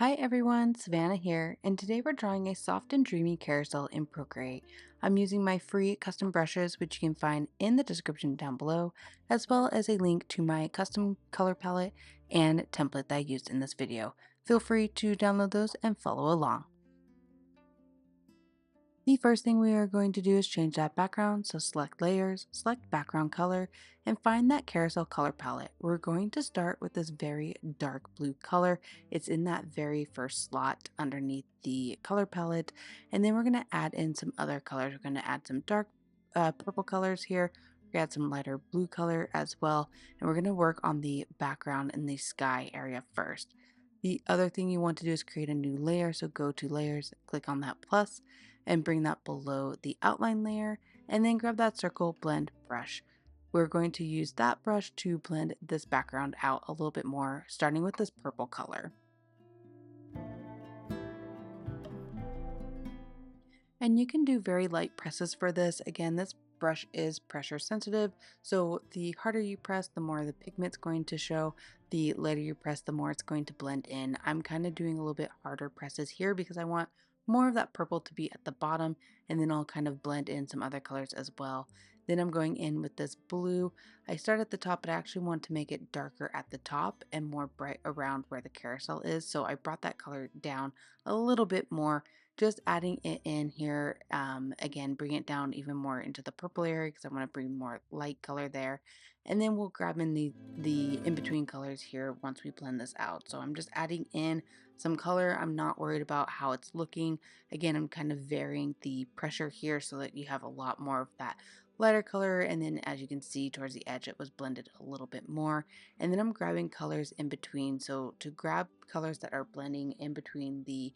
Hi everyone, Savannah here, and today we're drawing a soft and dreamy carousel in Procreate. I'm using my free custom brushes, which you can find in the description down below, as well as a link to my custom color palette and template that I used in this video. Feel free to download those and follow along. The first thing we are going to do is change that background, so select layers, select background color, and find that carousel color palette. We're going to start with this very dark blue color. It's in that very first slot underneath the color palette, and then we're going to add in some other colors. We're going to add some dark purple colors here. We add some lighter blue color as well, and we're going to work on the background in the sky area first. The other thing you want to do is create a new layer, so go to layers, click on that plus, and bring that below the outline layer, and then grab that circle blend brush. We're going to use that brush to blend this background out a little bit more, starting with this purple color. And you can do very light presses for this. Again, this brush is pressure sensitive, so the harder you press, the more the pigment's going to show. The lighter you press, the more it's going to blend in. I'm kind of doing a little bit harder presses here because I want more of that purple to be at the bottom, and then I'll kind of blend in some other colors as well. Then I'm going in with this blue. I start at the top, but I actually want to make it darker at the top and more bright around where the carousel is. So I brought that color down a little bit more, just adding it in here. Again, bring it down even more into the purple area because I want to bring more light color there. And then we'll grab in the in-between colors here once we blend this out. So I'm just adding in some color. I'm not worried about how it's looking. Again, I'm kind of varying the pressure here so that you have a lot more of that lighter color, and then as you can see towards the edge it was blended a little bit more. And then I'm grabbing colors in between, so to grab colors that are blending in between the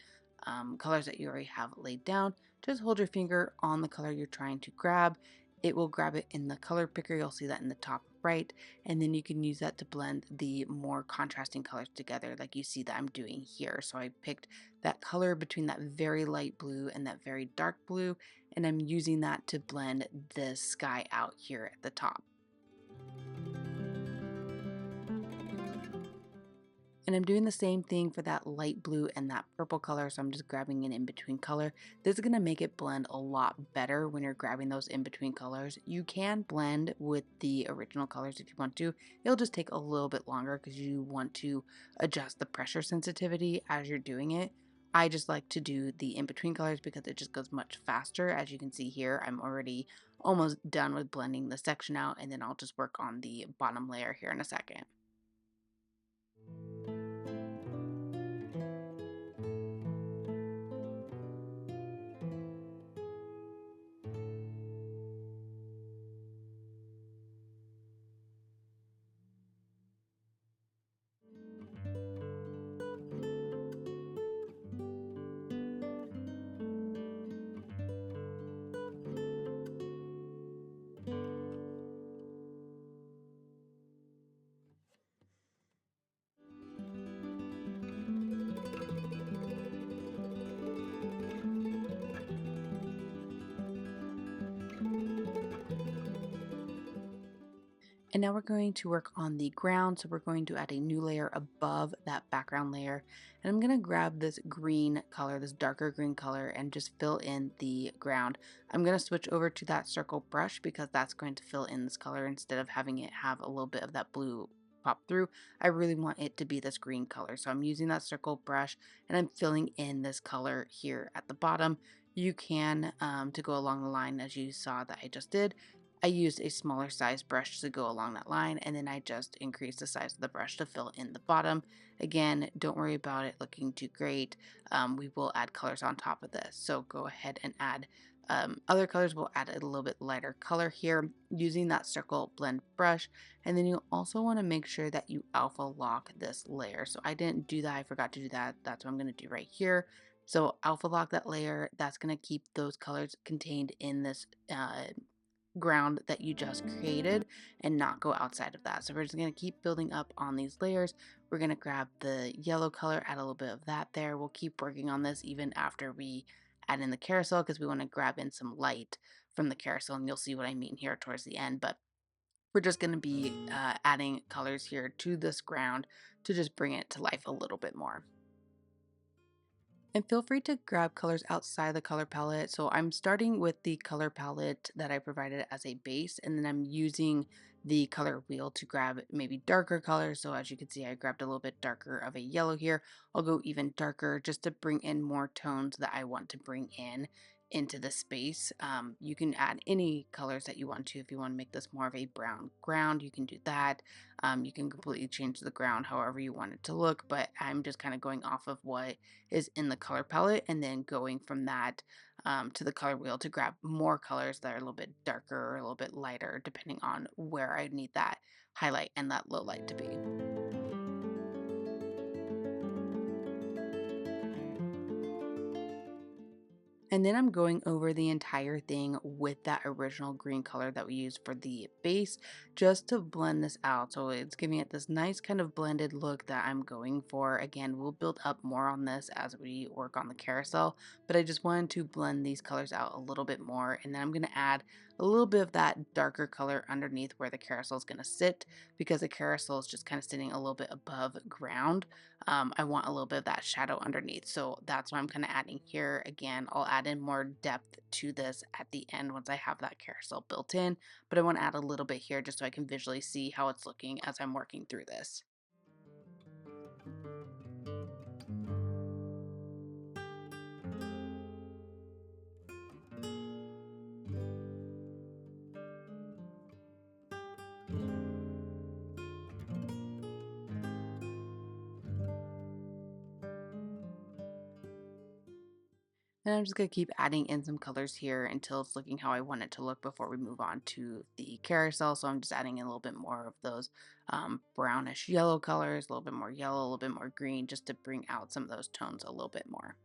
colors that you already have laid down, just hold your finger on the color you're trying to grab. It will grab it in the color picker. You'll see that in the top right, and then you can use that to blend the more contrasting colors together like you see that I'm doing here. So I picked that color between that very light blue and that very dark blue, and I'm using that to blend the sky out here at the top. And I'm doing the same thing for that light blue and that purple color, so I'm just grabbing an in-between color. This is going to make it blend a lot better when you're grabbing those in-between colors. You can blend with the original colors if you want to. It'll just take a little bit longer because you want to adjust the pressure sensitivity as you're doing it. I just like to do the in-between colors because it just goes much faster. As you can see here, I'm already almost done with blending the section out, and then I'll just work on the bottom layer here in a second. And now we're going to work on the ground. So we're going to add a new layer above that background layer. And I'm going to grab this green color, this darker green color, and just fill in the ground. I'm going to switch over to that circle brush because that's going to fill in this color instead of having it have a little bit of that blue pop through. I really want it to be this green color. So I'm using that circle brush and I'm filling in this color here at the bottom. You can, to go along the line as you saw that I just did, I used a smaller size brush to go along that line, and then I just increased the size of the brush to fill in the bottom. Again, don't worry about it looking too great. We will add colors on top of this, so go ahead and add other colors. We'll add a little bit lighter color here using that circle blend brush, and then you also want to make sure that you alpha lock this layer. So I didn't do that, I forgot to do that. That's what I'm going to do right here. So alpha lock that layer. That's going to keep those colors contained in this ground that you just created and not go outside of that. So we're just going to keep building up on these layers. We're going to grab the yellow color, add a little bit of that there. We'll keep working on this even after we add in the carousel because we want to grab in some light from the carousel, and you'll see what I mean here towards the end. But we're just going to be adding colors here to this ground to just bring it to life a little bit more. And feel free to grab colors outside the color palette. So I'm starting with the color palette that I provided as a base, and then I'm using the color wheel to grab maybe darker colors. So as you can see, I grabbed a little bit darker of a yellow here. I'll go even darker just to bring in more tones that I want to bring in into the space. You can add any colors that you want to. If you want to make this more of a brown ground, you can do that. You can completely change the ground however you want it to look, but I'm just kind of going off of what is in the color palette and then going from that to the color wheel to grab more colors that are a little bit darker or a little bit lighter, depending on where I need that highlight and that low light to be. And then I'm going over the entire thing with that original green color that we used for the base just to blend this out. So it's giving it this nice kind of blended look that I'm going for. Again, we'll build up more on this as we work on the carousel, but I just wanted to blend these colors out a little bit more. And then I'm going to add a little bit of that darker color underneath where the carousel is going to sit, because the carousel is just kind of sitting a little bit above ground. I want a little bit of that shadow underneath. So that's what I'm kind of adding here. Again, I'll add in more depth to this at the end once I have that carousel built in, but I want to add a little bit here just so I can visually see how it's looking as I'm working through this. And I'm just going to keep adding in some colors here until it's looking how I want it to look before we move on to the carousel. So I'm just adding in a little bit more of those brownish yellow colors, a little bit more yellow, a little bit more green, just to bring out some of those tones a little bit more.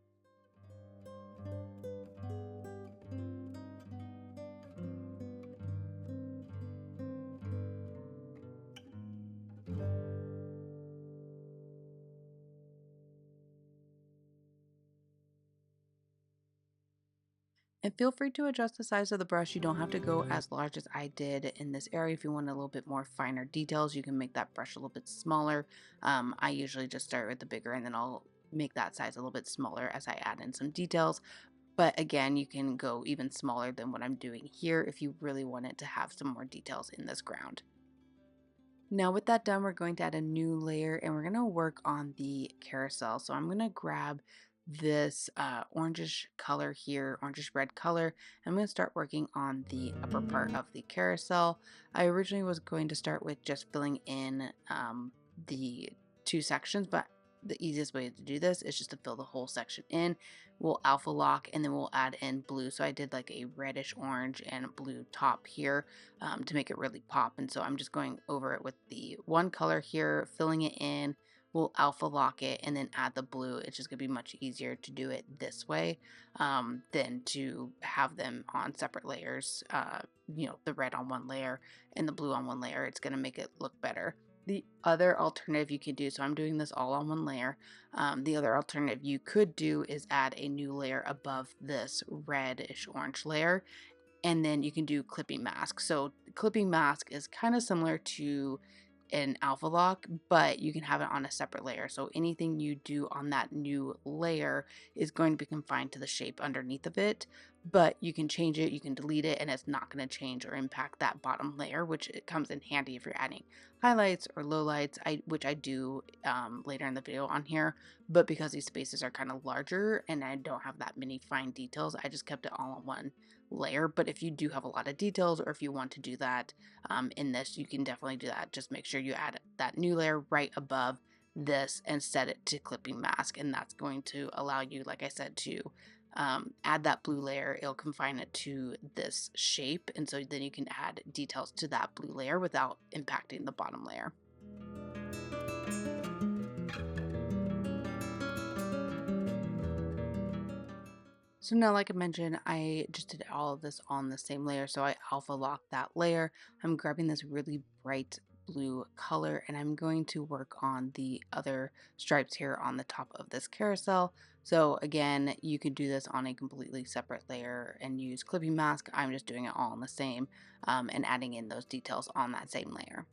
And feel free to adjust the size of the brush. You don't have to go as large as I did in this area. If you want a little bit more finer details, you can make that brush a little bit smaller. I usually just start with the bigger and then I'll make that size a little bit smaller as I add in some details. But again, you can go even smaller than what I'm doing here if you really wanted to have some more details in this ground. Now with that done, we're going to add a new layer and we're going to work on the carousel. So I'm going to grab this orangish color here, orangish red color. I'm going to start working on the upper part of the carousel. I originally was going to start with just filling in the two sections, but the easiest way to do this is just to fill the whole section in. We'll alpha lock and then we'll add in blue. So I did like a reddish orange and blue top here to make it really pop. And so I'm just going over it with the one color here, filling it in. We'll alpha lock it and then add the blue. It's just gonna be much easier to do it this way than to have them on separate layers. The red on one layer and the blue on one layer. It's gonna make it look better. The other alternative you could do, so I'm doing this all on one layer. The other alternative you could do is add a new layer above this reddish orange layer, and then you can do clipping mask. So clipping mask is kind of similar to an alpha lock, but you can have it on a separate layer. So anything you do on that new layer is going to be confined to the shape underneath of it, but you can change it, you can delete it, and it's not going to change or impact that bottom layer, which it comes in handy if you're adding highlights or lowlights, which I do later in the video on here. But because these spaces are kind of larger and I don't have that many fine details, I just kept it all on one layer. But if you do have a lot of details, or if you want to do that in this, you can definitely do that. Just make sure you add that new layer right above this and set it to clipping mask, and that's going to allow you, like I said, to add that blue layer. It'll confine it to this shape, and so then you can add details to that blue layer without impacting the bottom layer. So now, like I mentioned, I just did all of this on the same layer. So I alpha locked that layer. I'm grabbing this really bright blue color and I'm going to work on the other stripes here on the top of this carousel. So again, you could do this on a completely separate layer and use clipping mask. I'm just doing it all on the same and adding in those details on that same layer.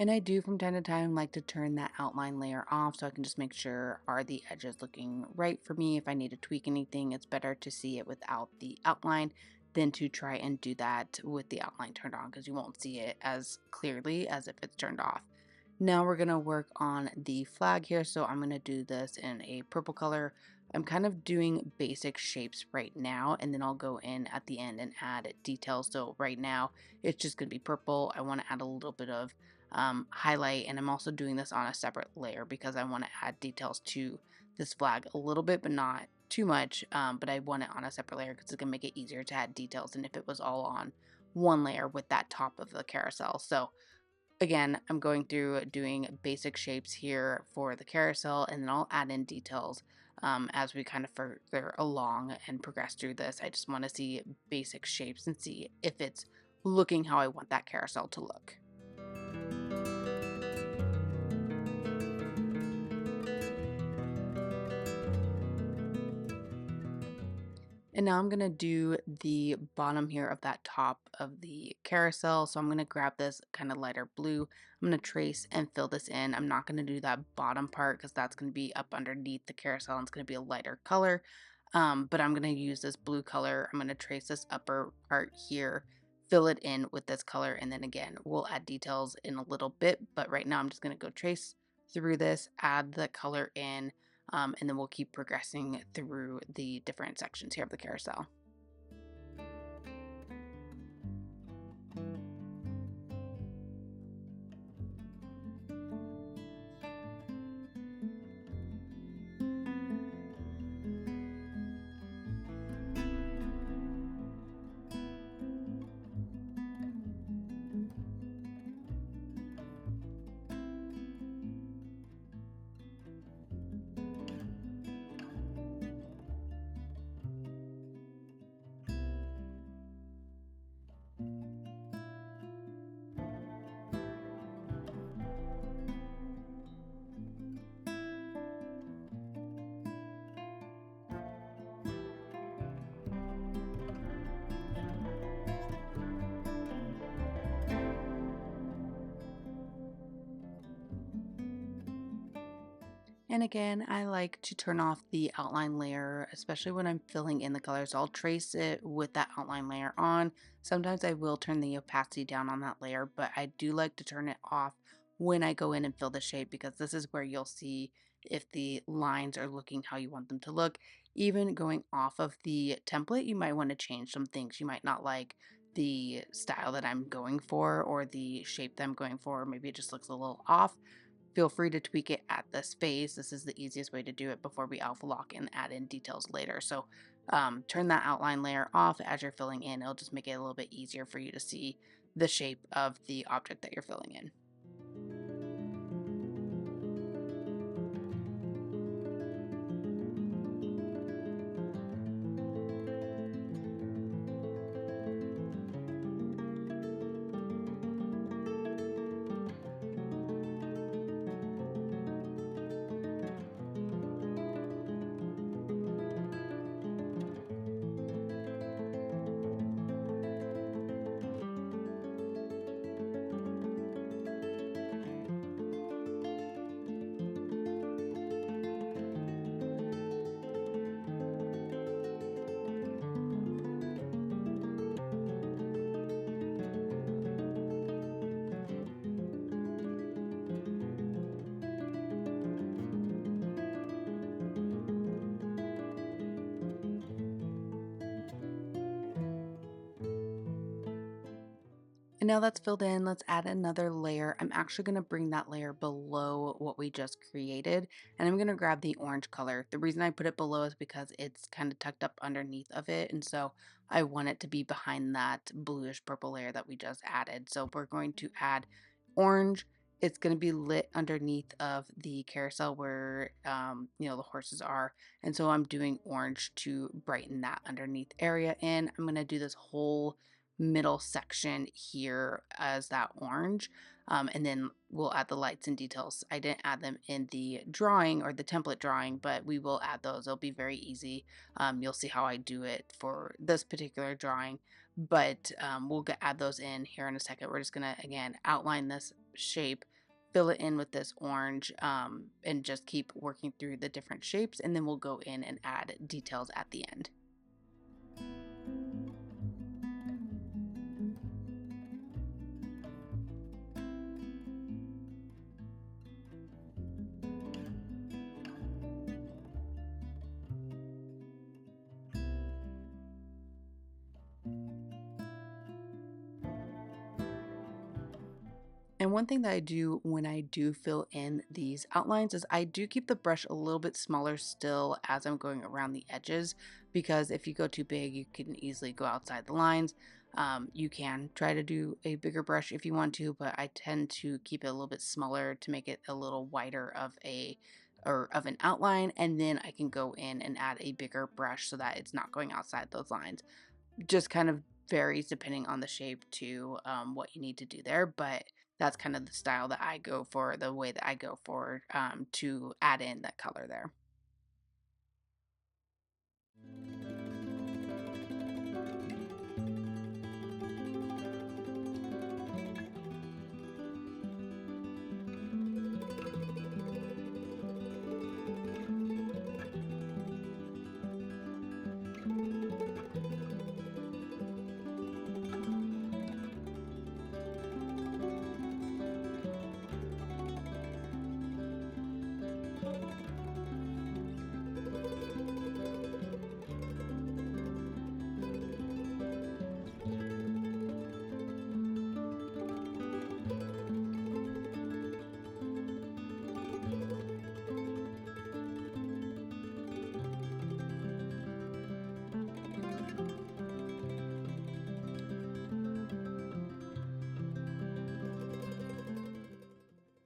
And I do from time to time like to turn that outline layer off so I can just make sure are the edges looking right for me. If I need to tweak anything, it's better to see it without the outline than to try and do that with the outline turned on because you won't see it as clearly as if it's turned off. Now we're going to work on the flag here. So I'm going to do this in a purple color. I'm kind of doing basic shapes right now, and then I'll go in at the end and add details. So right now it's just going to be purple. I want to add a little bit of highlight, and I'm also doing this on a separate layer because I want to add details to this flag a little bit, but not too much. But I want it on a separate layer because it's going to make it easier to add details than if it was all on one layer with that top of the carousel. So again, I'm going through doing basic shapes here for the carousel, and then I'll add in details as we kind of further along and progress through this. I just want to see basic shapes and see if it's looking how I want that carousel to look. And now I'm going to do the bottom here of that top of the carousel. So I'm going to grab this kind of lighter blue. I'm going to trace and fill this in. I'm not going to do that bottom part because that's going to be up underneath the carousel and it's going to be a lighter color. But I'm going to use this blue color. I'm going to trace this upper part here, fill it in with this color. And then again, we'll add details in a little bit. But right now I'm just going to go trace through this, add the color in, and then we'll keep progressing through the different sections here of the carousel. And again, I like to turn off the outline layer, especially when I'm filling in the colors. I'll trace it with that outline layer on. Sometimes I will turn the opacity down on that layer, but I do like to turn it off when I go in and fill the shape because this is where you'll see if the lines are looking how you want them to look. Even going off of the template, you might want to change some things. You might not like the style that I'm going for or the shape that I'm going for. Maybe it just looks a little off. Feel free to tweak it at this phase. This is the easiest way to do it before we alpha lock and add in details later. So turn that outline layer off as you're filling in. It'll just make it a little bit easier for you to see the shape of the object that you're filling in. And now that's filled in, let's add another layer. I'm actually going to bring that layer below what we just created, and I'm going to grab the orange color. The reason I put it below is because it's kind of tucked up underneath of it, and so I want it to be behind that bluish purple layer that we just added. So we're going to add orange. It's going to be lit underneath of the carousel where the horses are, and so I'm doing orange to brighten that underneath area in. I'm going to do this whole middle section here as that orange. And then we'll add the lights and details. I didn't add them in the drawing or the template drawing, but we will add those. It'll be very easy. You'll see how I do it for this particular drawing. but we'll add those in here in a second. We're just gonna, again, outline this shape, fill it in with this orange, and just keep working through the different shapes, and then we'll go in and add details at the end. And one thing that I do when I do fill in these outlines is I do keep the brush a little bit smaller still as I'm going around the edges, because if you go too big, you can easily go outside the lines. You can try to do a bigger brush if you want to, but I tend to keep it a little bit smaller to make it a little wider of an outline, and then I can go in and add a bigger brush so that it's not going outside those lines. Just kind of varies depending on the shape to what you need to do there, but that's kind of the style that I go for, the way that I go for to add in that color there.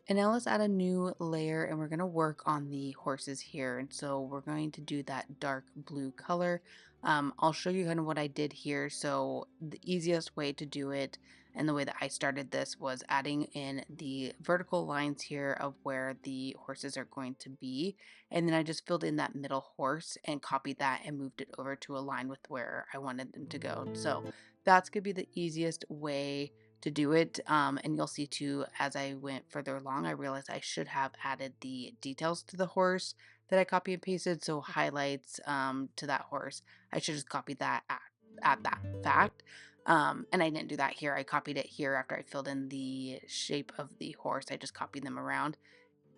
And now let's add a new layer, and we're going to work on the horses here. And so we're going to do that dark blue color. I'll show you kind of what I did here. So the easiest way to do it, and the way that I started this, was adding in the vertical lines here of where the horses are going to be. And then I just filled in that middle horse and copied that and moved it over to align with where I wanted them to go. So that's going to be the easiest way to do it. And you'll see too, as I went further along, I realized I should have added the details to the horse that I copy and pasted. So highlights to that horse, I should just copy that at that fact. And I didn't do that here. I copied it here after I filled in the shape of the horse. I just copied them around.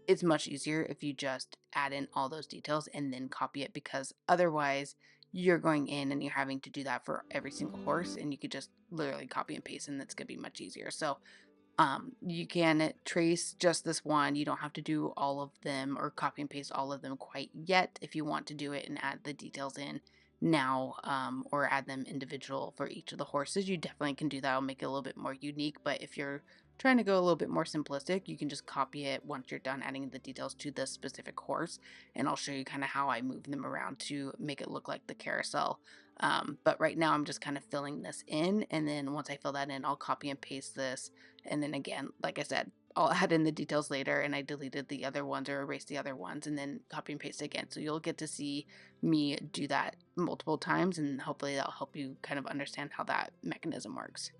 It's much easier if you just add in all those details and then copy it, because otherwise you're going in and you're having to do that for every single horse, and you could just literally copy and paste, and that's going to be much easier. So you can trace just this one. You don't have to do all of them or copy and paste all of them quite yet. If you want to do it and add the details in now, or add them individual for each of the horses, you definitely can do that. It'll make it a little bit more unique. But if you're trying to go a little bit more simplistic, you can just copy it once you're done adding the details to the specific horse. And I'll show you kind of how I move them around to make it look like the carousel. But right now I'm just kind of filling this in, and then once I fill that in, I'll copy and paste this, and then again, like I said, I'll add in the details later, and I deleted the other ones or erased the other ones, and then copy and paste again. So you'll get to see me do that multiple times, and hopefully that'll help you kind of understand how that mechanism works.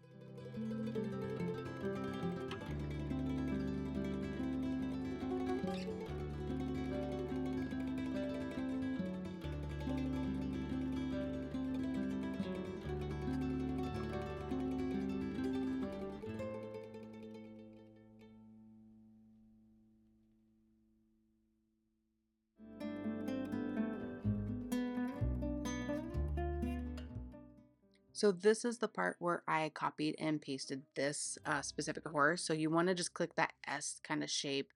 So this is the part where I copied and pasted this specific horse. So you want to just click that S kind of shape,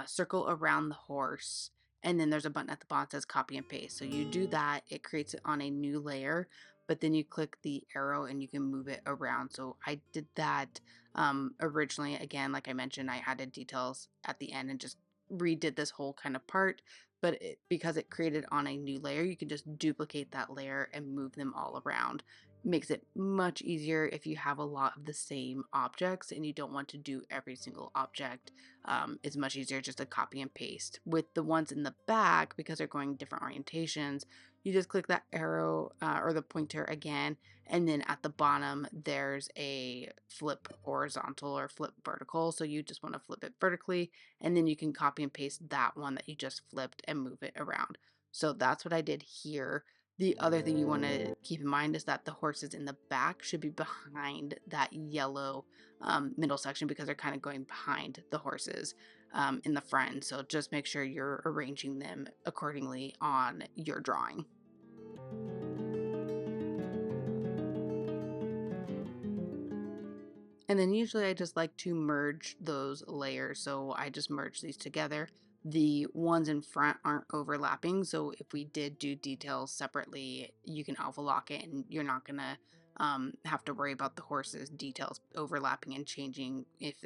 circle around the horse, and then there's a button at the bottom that says copy and paste. So you do that, it creates it on a new layer, but then you click the arrow and you can move it around. So I did that originally. Again, like I mentioned, I added details at the end and just redid this whole kind of part. But because it created on a new layer, you can just duplicate that layer and move them all around. Makes it much easier if you have a lot of the same objects and you don't want to do every single object. It's much easier just to copy and paste. With the ones in the back, because they're going different orientations, you just click that arrow or the pointer again, and then at the bottom there's a flip horizontal or flip vertical. So you just want to flip it vertically, and then you can copy and paste that one that you just flipped and move it around. So that's what I did here. The other thing you want to keep in mind is that the horses in the back should be behind that yellow middle section, because they're kind of going behind the horses in the front. So just make sure you're arranging them accordingly on your drawing. And then usually I just like to merge those layers. So I just merge these together. The ones in front aren't overlapping. So if we did do details separately, you can alpha lock it and you're not going to have to worry about the horse's details overlapping and changing if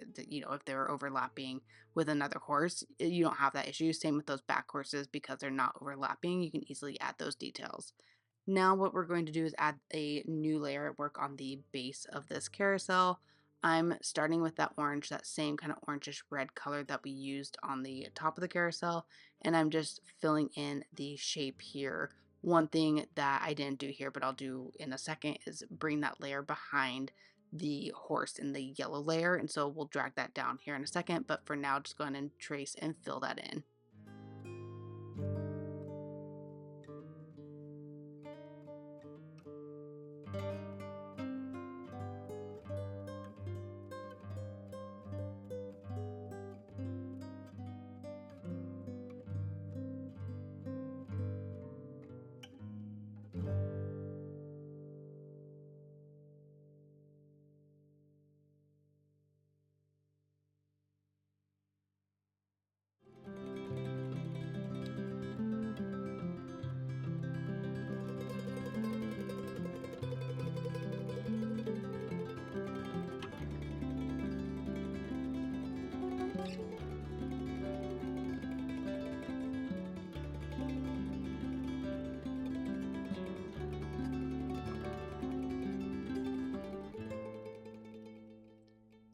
they're overlapping with another horse. You don't have that issue. Same with those back horses, because they're not overlapping. You can easily add those details. Now what we're going to do is add a new layer, work on the base of this carousel. I'm starting with that orange, that same kind of orangish red color that we used on the top of the carousel, and I'm just filling in the shape here. One thing that I didn't do here, but I'll do in a second, is bring that layer behind the horse in the yellow layer, and so we'll drag that down here in a second, but for now just go ahead and trace and fill that in.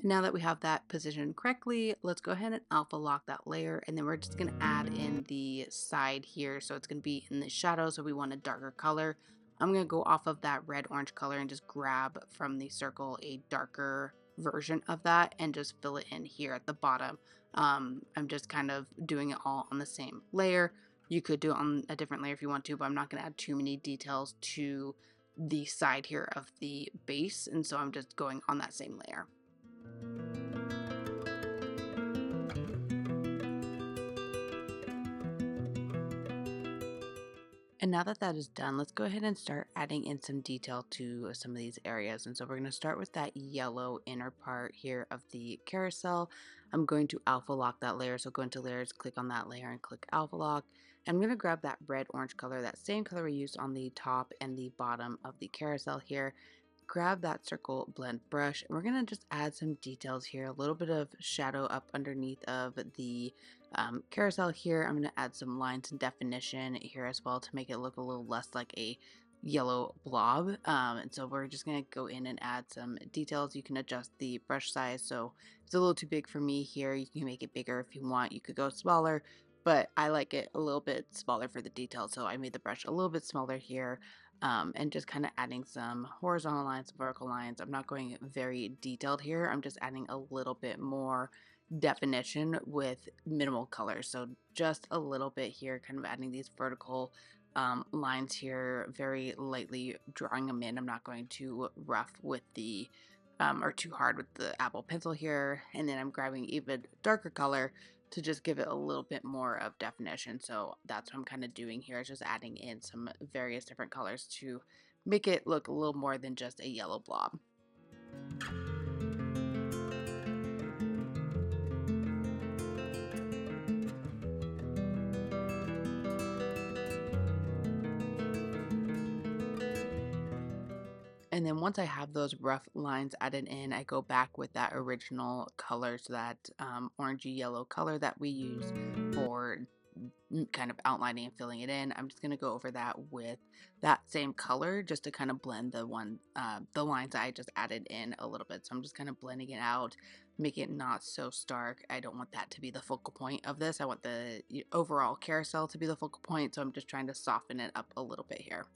Now that we have that positioned correctly, let's go ahead and alpha lock that layer, and then we're just going to add in the side here. So it's going to be in the shadow, so we want a darker color. I'm going to go off of that red orange color and just grab from the circle a darker version of that and just fill it in here at the bottom. I'm just kind of doing it all on the same layer. You could do it on a different layer if you want to, but I'm not going to add too many details to the side here of the base, and so I'm just going on that same layer. And now that that is done, let's go ahead and start adding in some detail to some of these areas. And so we're going to start with that yellow inner part here of the carousel. I'm going to alpha lock that layer. So go into layers, click on that layer and click alpha lock. I'm going to grab that red orange color, that same color we used on the top and the bottom of the carousel here. Grab that circle blend brush, and we're going to just add some details here, a little bit of shadow up underneath of the carousel here. I'm going to add some lines and definition here as well to make it look a little less like a yellow blob. And so we're just going to go in and add some details. You can adjust the brush size. So if it's a little too big for me here, you can make it bigger if you want. You could go smaller, but I like it a little bit smaller for the details. So I made the brush a little bit smaller here. And just kind of adding some horizontal lines, vertical lines. I'm not going very detailed here. I'm just adding a little bit more definition with minimal color. So just a little bit here, kind of adding these vertical lines here, very lightly drawing them in. I'm not going too rough with the or too hard with the Apple pencil here. And then I'm grabbing even darker color to just give it a little bit more of definition. So that's what I'm kind of doing here, is just adding in some various different colors to make it look a little more than just a yellow blob. And then once I have those rough lines added in, I go back with that original color, so that orangey yellow color that we use for kind of outlining and filling it in. I'm just going to go over that with that same color just to kind of blend the lines that I just added in a little bit. So I'm just kind of blending it out, make it not so stark. I don't want that to be the focal point of this. I want the overall carousel to be the focal point. So I'm just trying to soften it up a little bit here.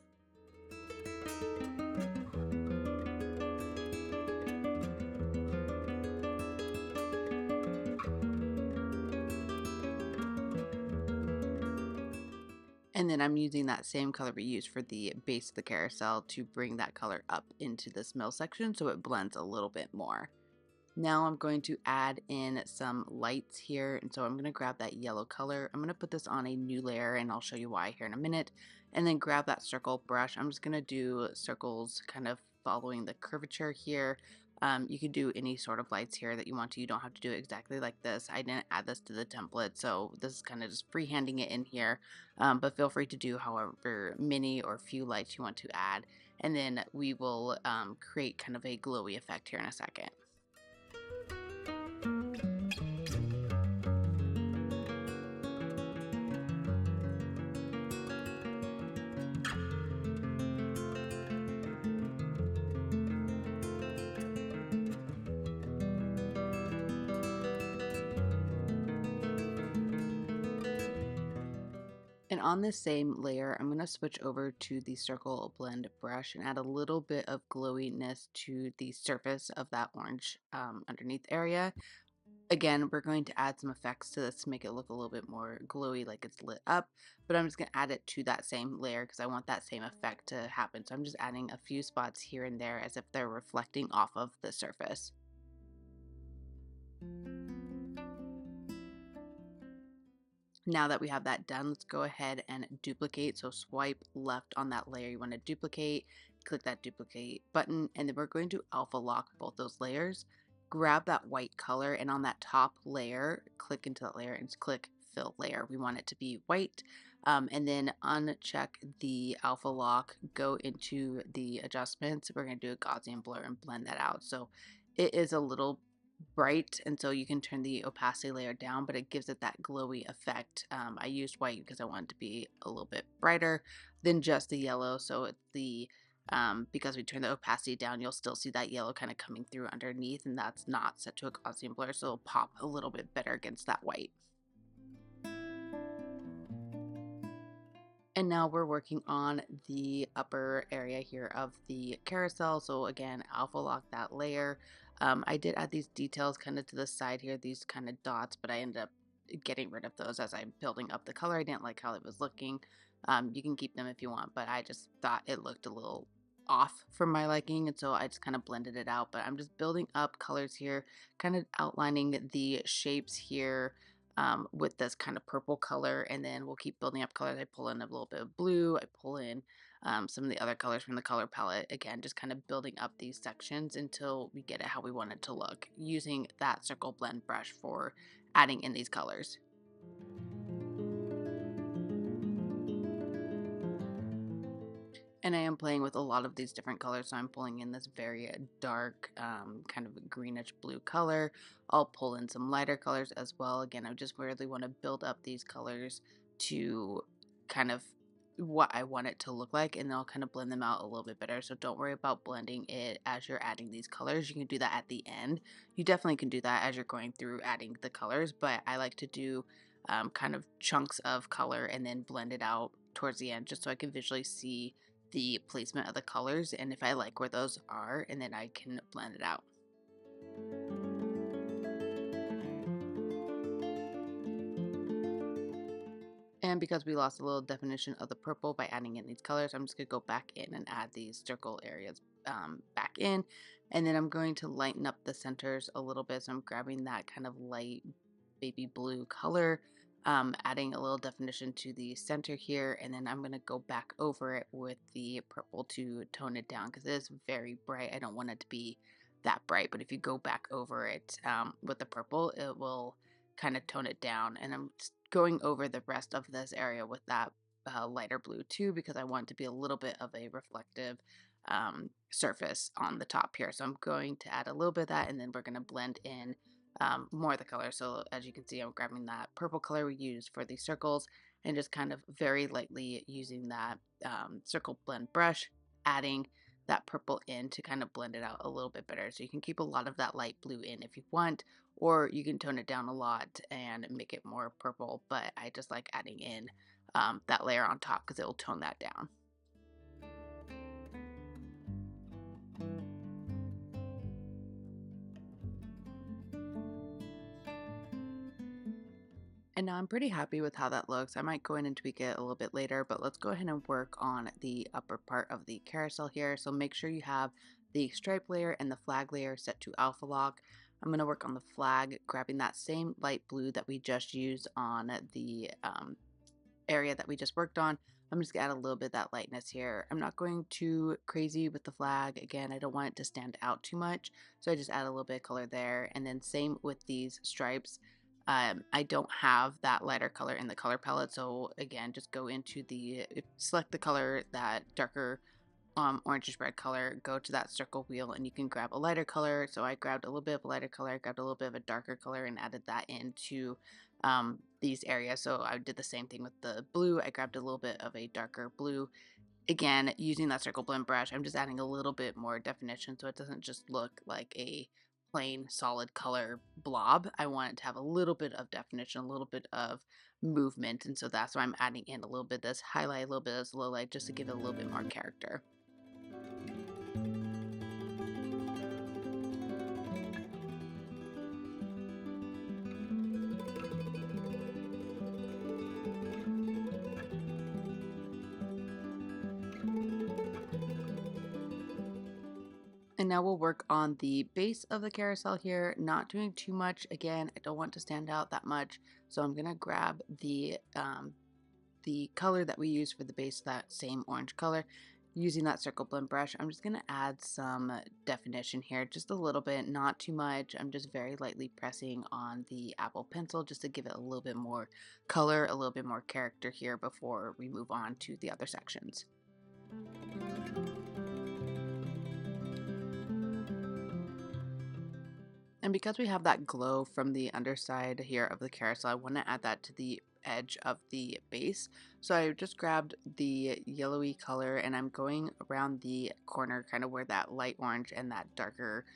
And then I'm using that same color we used for the base of the carousel to bring that color up into this middle section so it blends a little bit more. Now I'm going to add in some lights here, and so I'm going to grab that yellow color. I'm going to put this on a new layer, and I'll show you why here in a minute. And then grab that circle brush. I'm just going to do circles kind of following the curvature here. You can do any sort of lights here that you want to. You don't have to do it exactly like this. I didn't add this to the template, so this is kind of just freehanding it in here. But feel free to do however many or few lights you want to add. And then we will create kind of a glowy effect here in a second. And on this same layer, I'm going to switch over to the circle blend brush and add a little bit of glowiness to the surface of that orange underneath area. Again, we're going to add some effects to this to make it look a little bit more glowy, like it's lit up, but I'm just going to add it to that same layer because I want that same effect to happen. So I'm just adding a few spots here and there as if they're reflecting off of the surface. Now that we have that done, let's go ahead and duplicate. So swipe left on that layer you want to duplicate, click that duplicate button, and then we're going to alpha lock both those layers. Grab that white color, and on that top layer, click into that layer and click fill layer. We want it to be white. And then uncheck the alpha lock, go into the adjustments. We're going to do a Gaussian blur and blend that out. So it is a little bright, and so you can turn the opacity layer down, but it gives it that glowy effect. I used white because I want it to be a little bit brighter than just the yellow, so it's the because we turn the opacity down, you'll still see that yellow kind of coming through underneath, and that's not set to a Gaussian blur, so it'll pop a little bit better against that white. And now we're working on the upper area here of the carousel. So again, alpha lock that layer. I did add these details kind of to the side here, these kind of dots, but I ended up getting rid of those as I'm building up the color. I didn't like how it was looking. You can keep them if you want, but I just thought it looked a little off for my liking, and so I just kind of blended it out. But I'm just building up colors here, kind of outlining the shapes here with this kind of purple color, and then we'll keep building up colors. I pull in a little bit of blue, I pull in some of the other colors from the color palette, again just kind of building up these sections until we get it how we want it to look, using that circle blend brush for adding in these colors. And I am playing with a lot of these different colors, so I'm pulling in this very dark kind of greenish blue color. I'll pull in some lighter colors as well. Again, I just really want to build up these colors to kind of what I want it to look like, and then I'll kind of blend them out a little bit better. So don't worry about blending it as you're adding these colors. You can do that at the end. You definitely can do that as you're going through adding the colors, but I like to do kind of chunks of color and then blend it out towards the end just so I can visually see the placement of the colors and if I like where those are, and then I can blend it out. And because we lost a little definition of the purple by adding in these colors, I'm just going to go back in and add these circle areas back in. And then I'm going to lighten up the centers a little bit. So I'm grabbing that kind of light baby blue color, adding a little definition to the center here. And then I'm going to go back over it with the purple to tone it down because it is very bright. I don't want it to be that bright, but if you go back over it with the purple, it will kind of tone it down. And I'm just going over the rest of this area with that lighter blue too, because I want it to be a little bit of a reflective surface on the top here. So I'm going to add a little bit of that, and then we're going to blend in more of the color. So as you can see, I'm grabbing that purple color we used for the circles and just kind of very lightly using that circle blend brush, adding that purple in to kind of blend it out a little bit better. So you can keep a lot of that light blue in if you want, or you can tone it down a lot and make it more purple. But I just like adding in that layer on top because it will tone that down. And now I'm pretty happy with how that looks. I might go in and tweak it a little bit later, but let's go ahead and work on the upper part of the carousel here. So make sure you have the stripe layer and the flag layer set to alpha lock. I'm going to work on the flag, grabbing that same light blue that we just used on the area that we just worked on. I'm just gonna add a little bit of that lightness here. I'm not going too crazy with the flag. Again, I don't want it to stand out too much. So I just add a little bit of color there. And then same with these stripes. I don't have that lighter color in the color palette. So again, just go into select the color, that darker orangish red color, go to that circle wheel and you can grab a lighter color. So I grabbed a little bit of a lighter color, I grabbed a little bit of a darker color and added that into these areas. So I did the same thing with the blue. I grabbed a little bit of a darker blue. Again, using that circle blend brush, I'm just adding a little bit more definition so it doesn't just look like a plain solid color blob. I want it to have a little bit of definition, a little bit of movement. And so that's why I'm adding in a little bit of this highlight, a little bit of this low light, just to give it a little bit more character. And now we'll work on the base of the carousel here, not doing too much. Again, I don't want to stand out that much. So I'm gonna grab the color that we use for the base, that same orange color, using that circle blend brush. I'm just gonna add some definition here, just a little bit, not too much. I'm just very lightly pressing on the Apple pencil just to give it a little bit more color, a little bit more character here before we move on to the other sections. And because we have that glow from the underside here of the carousel, I want to add that to the edge of the base. So I just grabbed the yellowy color and I'm going around the corner, kind of where that light orange and that darker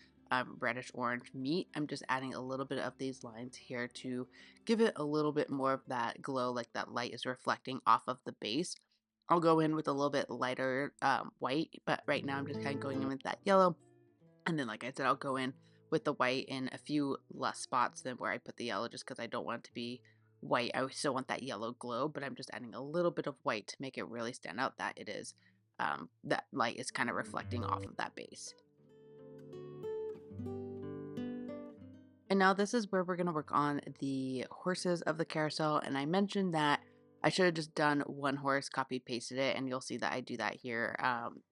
reddish orange meet. I'm just adding a little bit of these lines here to give it a little bit more of that glow, like that light is reflecting off of the base. I'll go in with a little bit lighter white, but right now I'm just kind of going in with that yellow. And then, like I said, I'll go in with the white in a few less spots than where I put the yellow, just because I don't want it to be white. I still want that yellow glow, but I'm just adding a little bit of white to make it really stand out that it is, that light is kind of reflecting off of that base. And now this is where we're going to work on the horses of the carousel. And I mentioned that I should have just done one horse, copy pasted it, and you'll see that I do that here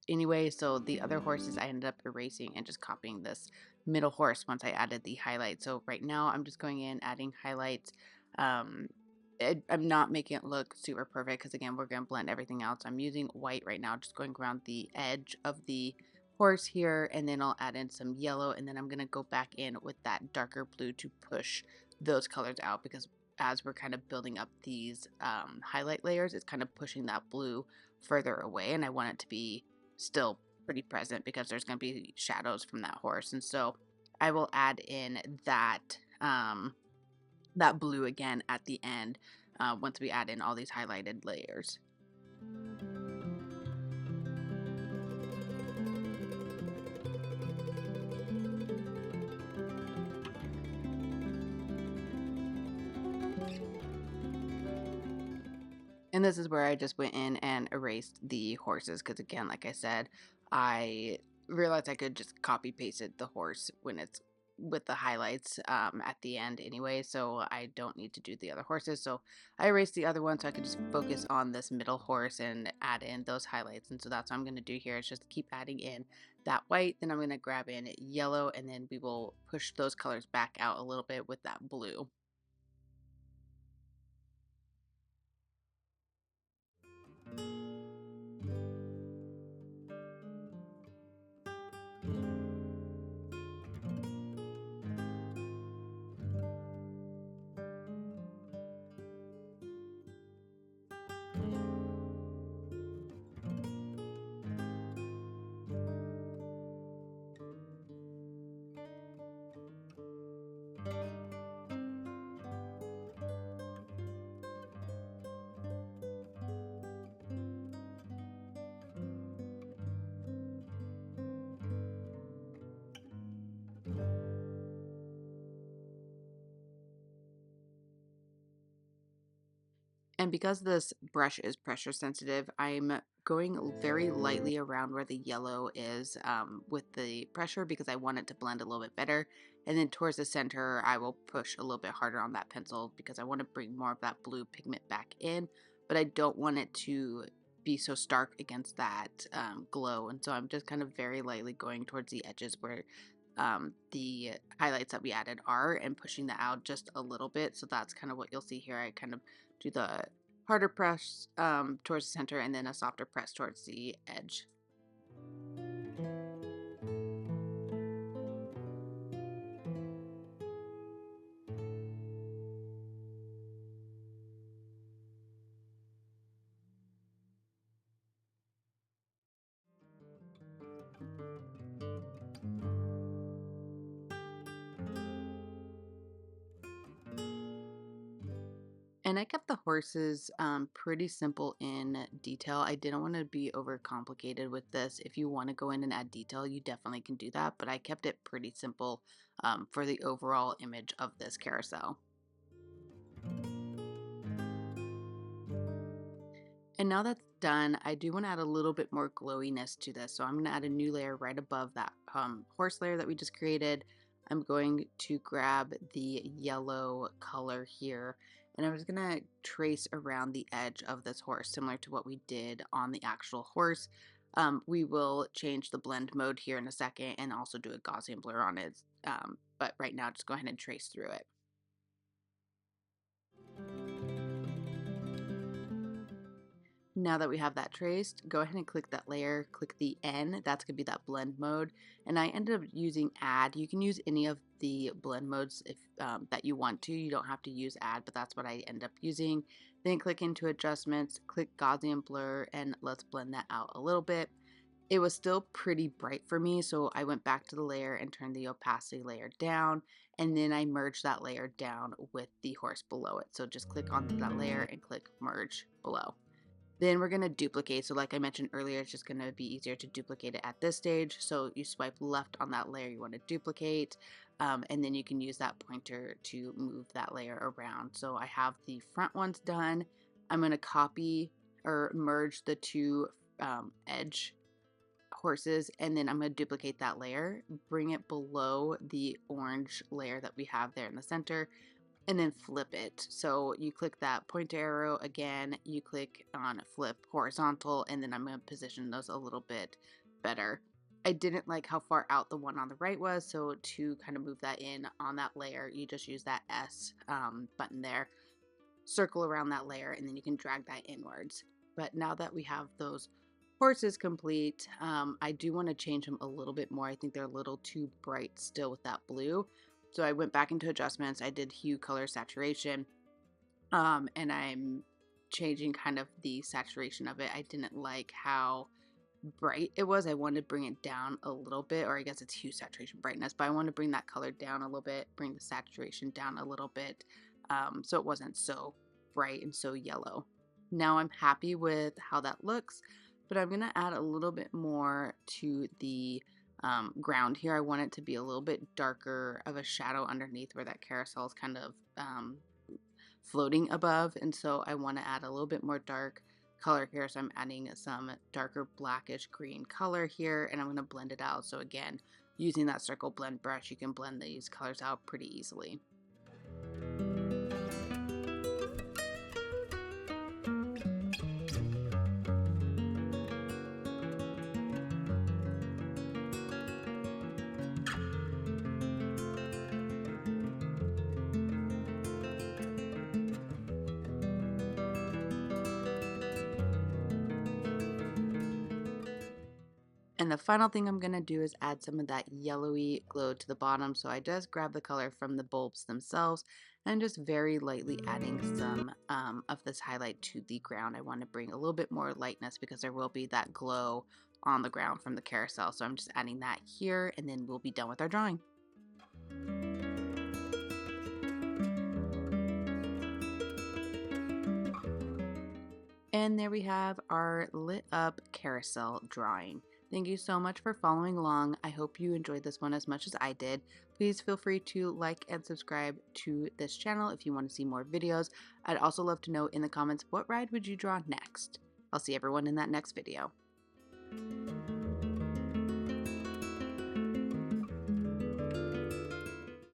anyway. So the other horses I ended up erasing and just copying this middle horse once I added the highlight. So right now I'm just going in, adding highlights. Um, I'm not making it look super perfect because again, we're going to blend everything out. So I'm using white right now, just going around the edge of the horse here, and then I'll add in some yellow, and then I'm going to go back in with that darker blue to push those colors out, because as we're kind of building up these highlight layers, it's kind of pushing that blue further away, and I want it to be still pretty present because there's going to be shadows from that horse. And so I will add in that that blue again at the end once we add in all these highlighted layers. And this is where I just went in and erased the horses because, again, like I said, I realized I could just copy pasted the horse when it's with the highlights at the end anyway, so I don't need to do the other horses. So I erased the other one so I could just focus on this middle horse and add in those highlights. And so that's what I'm going to do here, is just keep adding in that white, then I'm going to grab in yellow, and then we will push those colors back out a little bit with that blue. And because this brush is pressure sensitive, I'm going very lightly around where the yellow is with the pressure because I want it to blend a little bit better. And then towards the center, I will push a little bit harder on that pencil because I want to bring more of that blue pigment back in, but I don't want it to be so stark against that glow. And so I'm just kind of very lightly going towards the edges where the highlights that we added are and pushing that out just a little bit. So that's kind of what you'll see here. I kind of do the harder press towards the center and then a softer press towards the edge. And I kept the horses pretty simple in detail. I didn't want to be over complicated with this. If you want to go in and add detail, you definitely can do that, but I kept it pretty simple for the overall image of this carousel. And now that's done, I do want to add a little bit more glowiness to this. So I'm going to add a new layer right above that horse layer that we just created. I'm going to grab the yellow color here and I'm just going to trace around the edge of this horse, similar to what we did on the actual horse. We will change the blend mode here in a second and also do a Gaussian blur on it. But right now, just go ahead and trace through it. Now that we have that traced, go ahead and click that layer, click the N, that's going to be that blend mode. And I ended up using add. You can use any of the blend modes if that you want to. You don't have to use add, but that's what I end up using. Then click into adjustments, click Gaussian blur, and let's blend that out a little bit. It was still pretty bright for me, so I went back to the layer and turned the opacity layer down, and then I merged that layer down with the horse below it. So just click on that layer and click merge below. Then we're going to duplicate. So like I mentioned earlier, it's just going to be easier to duplicate it at this stage. So you swipe left on that layer you want to duplicate, and then you can use that pointer to move that layer around. So I have the front ones done. I'm going to copy or merge the two edge horses, and then I'm going to duplicate that layer, bring it below the orange layer that we have there in the center, and then flip it. So you click that pointer arrow again, you click on flip horizontal, and then I'm going to position those a little bit better. I didn't like how far out the one on the right was, so to kind of move that in on that layer, you just use that S button there, circle around that layer, and then you can drag that inwards. But now that we have those horses complete, I do want to change them a little bit more. I think they're a little too bright still with that blue. So I went back into adjustments, I did hue, color, saturation, and I'm changing kind of the saturation of it. I didn't like how bright it was. I wanted to bring it down a little bit, or I guess it's hue, saturation, brightness, but I want to bring that color down a little bit, bring the saturation down a little bit, so it wasn't so bright and so yellow. Now I'm happy with how that looks, but I'm going to add a little bit more to the ground here. I want it to be a little bit darker of a shadow underneath where that carousel is kind of floating above, and so I want to add a little bit more dark color here. So I'm adding some darker blackish green color here, and I'm going to blend it out. So again, using that circle blend brush, you can blend these colors out pretty easily. And the final thing I'm going to do is add some of that yellowy glow to the bottom. So I just grab the color from the bulbs themselves and just very lightly adding some of this highlight to the ground. I want to bring a little bit more lightness because there will be that glow on the ground from the carousel. So I'm just adding that here, and then we'll be done with our drawing. And there we have our lit up carousel drawing. Thank you so much for following along. I hope you enjoyed this one as much as I did. Please feel free to like and subscribe to this channel if you want to see more videos. I'd also love to know in the comments, what ride would you draw next? I'll see everyone in that next video.